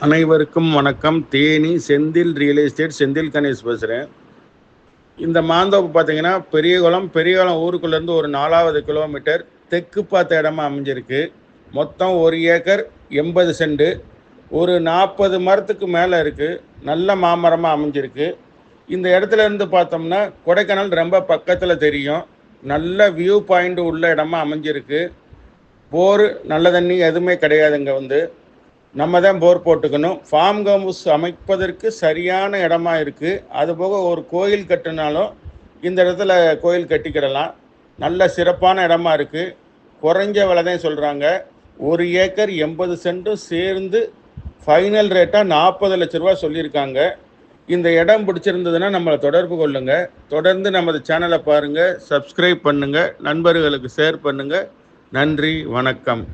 அனைவருக்கும் வணக்கம். Theni Senthil real estate Senthil Ganesh பேசுகிறேன். இந்த மாந்தோப்பு பார்த்தீங்கன்னா பெரியகுளம் ஊருக்குள்ளேருந்து ஒரு 4வது கிலோமீட்டர் தெற்கு பார்த்த இடமா அமைஞ்சிருக்கு. மொத்தம் 1 ஏக்கர் 80 சென்ட், ஒரு 40 மரத்துக்கு மேலே இருக்குது. நல்ல மாமரமாக அமைஞ்சிருக்கு. இந்த இடத்துல இருந்து பார்த்தோம்னா கொடைக்கானல் ரொம்ப பக்கத்தில் தெரியும். நல்ல வியூ பாயிண்ட் உள்ள இடமா அமைஞ்சிருக்கு. போர் நல்ல தண்ணி எதுவுமே கிடையாதுங்க. நம்ம தான் போர் போட்டுக்கணும். ஃபார்ம் ஹவுஸ் அமைப்பதற்கு சரியான இடமா இருக்குது. அதுபோக ஒரு கோயில் கட்டினாலும் இந்த இடத்துல கோயில் கட்டிக்கிடலாம். நல்ல சிறப்பான இடமா இருக்குது. குறைஞ்ச விலை தான் சொல்கிறாங்க. 1 ஏக்கர் 80 சென்ட்டும் சேர்ந்து ஃபைனல் ரேட்டாக 40 லட்ச ரூபா சொல்லியிருக்காங்க. இந்த இடம் பிடிச்சிருந்ததுன்னா நம்மளை தொடர்பு கொள்ளுங்கள். தொடர்ந்து நமது சேனலை பாருங்கள், சப்ஸ்கிரைப் பண்ணுங்கள், நண்பர்களுக்கு ஷேர் பண்ணுங்கள். நன்றி, வணக்கம்.